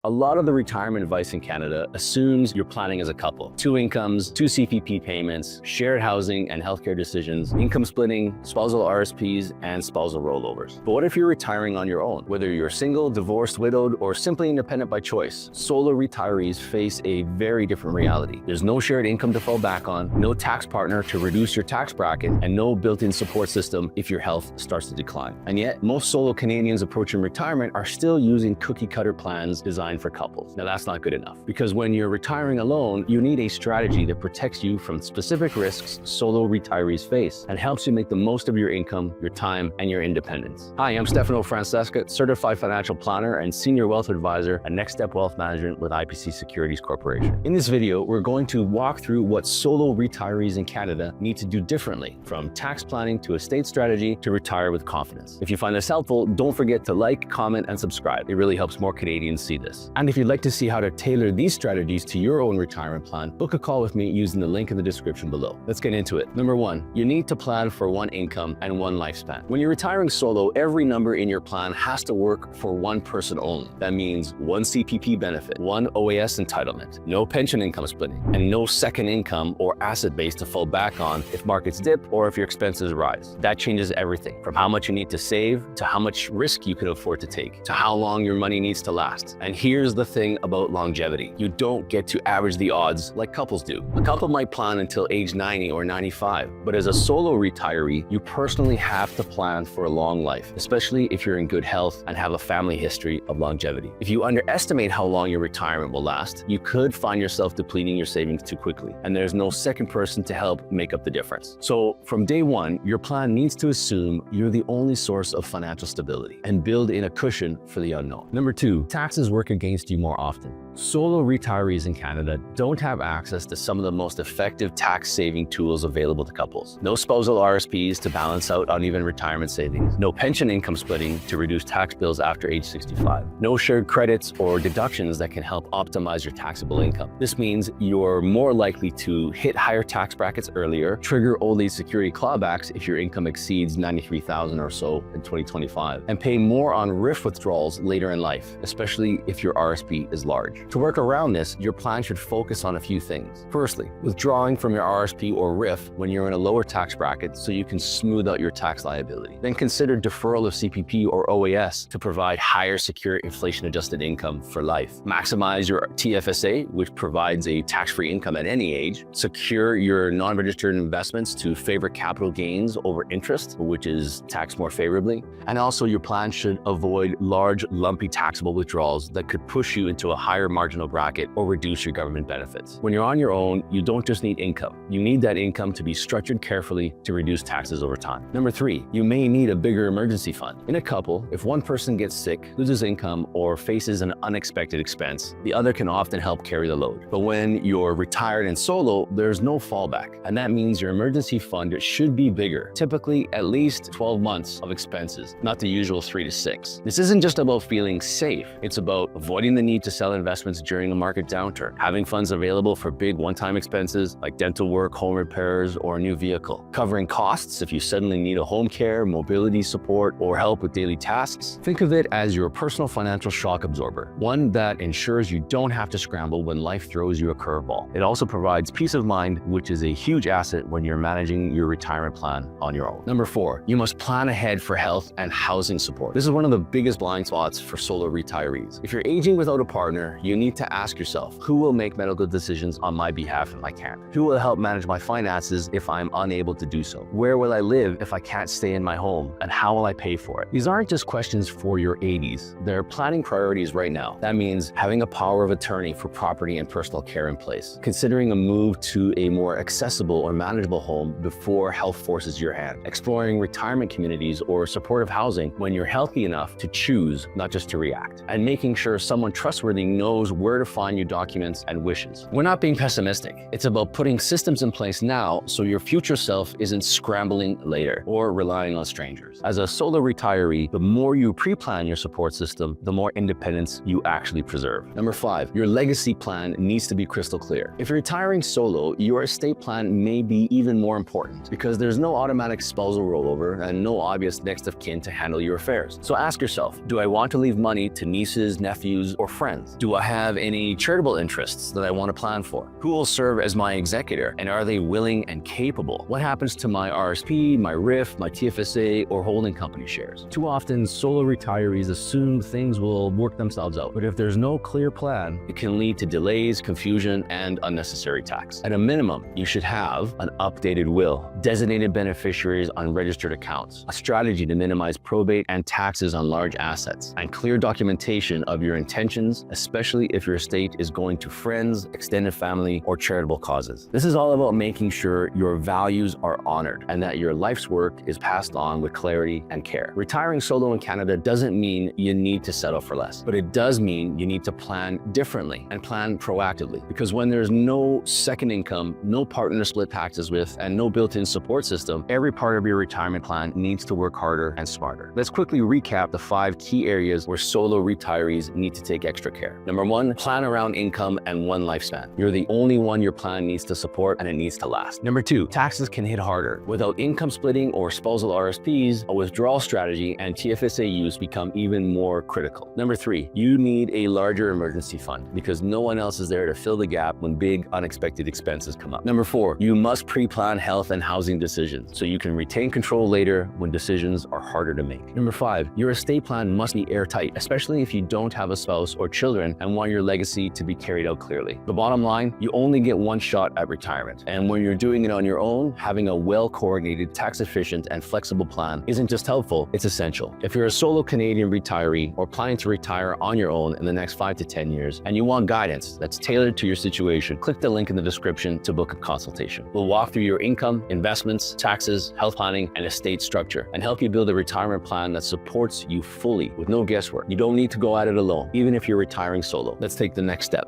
A lot of the retirement advice in Canada assumes you're planning as a couple. 2 incomes, 2 CPP payments, shared housing and healthcare decisions, income splitting, spousal RSPs, and spousal rollovers. But what if you're retiring on your own? Whether you're single, divorced, widowed, or simply independent by choice, solo retirees face a very different reality. There's no shared income to fall back on, no tax partner to reduce your tax bracket, and no built-in support system if your health starts to decline. And yet, most solo Canadians approaching retirement are still using cookie-cutter plans designed for couples. Now that's not good enough, because when you're retiring alone, you need a strategy that protects you from specific risks solo retirees face and helps you make the most of your income, your time, and your independence. Hi, I'm Stefano Francesca, certified financial planner and senior wealth advisor at Next Step Wealth Management with IPC Securities Corporation. In this video, we're going to walk through what solo retirees in Canada need to do differently, from tax planning to estate strategy to retire with confidence. If you find this helpful, don't forget to like, comment, and subscribe. It really helps more Canadians see this. And if you'd like to see how to tailor these strategies to your own retirement plan, book a call with me using the link in the description below. Let's get into it. Number 1, you need to plan for one income and one lifespan. When you're retiring solo, every number in your plan has to work for one person only. That means one CPP benefit, one OAS entitlement, no pension income splitting, and no second income or asset base to fall back on if markets dip or if your expenses rise. That changes everything, from how much you need to save, to how much risk you can afford to take, to how long your money needs to last. And here's the thing about longevity. You don't get to average the odds like couples do. A couple might plan until age 90 or 95, but as a solo retiree, you personally have to plan for a long life, especially if you're in good health and have a family history of longevity. If you underestimate how long your retirement will last, you could find yourself depleting your savings too quickly, and there's no second person to help make up the difference. So from day one, your plan needs to assume you're the only source of financial stability and build in a cushion for the unknown. Number 2, taxes work against you more often. Solo retirees in Canada don't have access to some of the most effective tax-saving tools available to couples. No spousal RSPs to balance out uneven retirement savings. No pension income splitting to reduce tax bills after age 65. No shared credits or deductions that can help optimize your taxable income. This means you're more likely to hit higher tax brackets earlier, trigger old age security clawbacks if your income exceeds $93,000 or so in 2025, and pay more on RRIF withdrawals later in life, especially if your RSP is large. To work around this, your plan should focus on a few things. Firstly, withdrawing from your RSP or RRIF when you're in a lower tax bracket so you can smooth out your tax liability. Then consider deferral of CPP or OAS to provide higher secure inflation-adjusted income for life. Maximize your TFSA, which provides a tax-free income at any age. Secure your non-registered investments to favor capital gains over interest, which is taxed more favorably. And also, your plan should avoid large, lumpy taxable withdrawals that could push you into a higher marginal bracket or reduce your government benefits. When you're on your own, you don't just need income. You need that income to be structured carefully to reduce taxes over time. Number 3, you may need a bigger emergency fund. In a couple, if one person gets sick, loses income, or faces an unexpected expense, the other can often help carry the load. But when you're retired and solo, there's no fallback. And that means your emergency fund should be bigger, typically at least 12 months of expenses, not the usual 3 to 6. This isn't just about feeling safe. It's about avoiding the need to sell investments during a market downturn, having funds available for big one-time expenses like dental work, home repairs, or a new vehicle, covering costs if you suddenly need a home care, mobility support, or help with daily tasks. Think of it as your personal financial shock absorber, one that ensures you don't have to scramble when life throws you a curveball. It also provides peace of mind, which is a huge asset when you're managing your retirement plan on your own. Number 4, you must plan ahead for health and housing support. This is one of the biggest blind spots for solo retirees. If you're aging without a partner, you need to ask yourself, who will make medical decisions on my behalf if I can't? Who will help manage my finances if I'm unable to do so? Where will I live if I can't stay in my home? And how will I pay for it? These aren't just questions for your 80s. They're planning priorities right now. That means having a power of attorney for property and personal care in place, considering a move to a more accessible or manageable home before health forces your hand, exploring retirement communities or supportive housing when you're healthy enough to choose, not just to react, and making sure someone trustworthy knows where to find your documents and wishes. We're not being pessimistic. It's about putting systems in place now so your future self isn't scrambling later or relying on strangers. As a solo retiree, the more you pre-plan your support system, the more independence you actually preserve. Number 5, your legacy plan needs to be crystal clear. If you're retiring solo, your estate plan may be even more important because there's no automatic spousal rollover and no obvious next of kin to handle your affairs. So ask yourself, do I want to leave money to nieces, nephews, nephews, or friends? Do I have any charitable interests that I want to plan for? Who will serve as my executor, and are they willing and capable? What happens to my RSP, my RIF, my TFSA, or holding company shares? Too often, solo retirees assume things will work themselves out, but if there's no clear plan, it can lead to delays, confusion, and unnecessary tax. At a minimum, you should have an updated will, designated beneficiaries on registered accounts, a strategy to minimize probate and taxes on large assets, and clear documentation of your intentions, especially if your estate is going to friends, extended family, or charitable causes. This is all about making sure your values are honored and that your life's work is passed on with clarity and care. Retiring solo in Canada doesn't mean you need to settle for less, but it does mean you need to plan differently and plan proactively. Because when there's no second income, no partner to split taxes with, and no built-in support system, every part of your retirement plan needs to work harder and smarter. Let's quickly recap the 5 key areas where solo retirees need to take extra care. Number 1, plan around income and one lifespan. You're the only one your plan needs to support, and it needs to last. Number 2, taxes can hit harder. Without income splitting or spousal RSPs, a withdrawal strategy and TFSA use become even more critical. Number 3, you need a larger emergency fund because no one else is there to fill the gap when big unexpected expenses come up. Number 4, you must pre-plan health and housing decisions so you can retain control later when decisions are harder to make. Number 5, your estate plan must be airtight, especially if you don't have a spouse or children and want your legacy to be carried out clearly. The bottom line, you only get one shot at retirement. And when you're doing it on your own, having a well-coordinated, tax-efficient, and flexible plan isn't just helpful, it's essential. If you're a solo Canadian retiree or planning to retire on your own in the next 5 to 10 years, and you want guidance that's tailored to your situation, click the link in the description to book a consultation. We'll walk through your income, investments, taxes, health planning, and estate structure, and help you build a retirement plan that supports you fully with no guesswork. You don't need to go at it alone, even if you're retiring solo. Let's take the next step.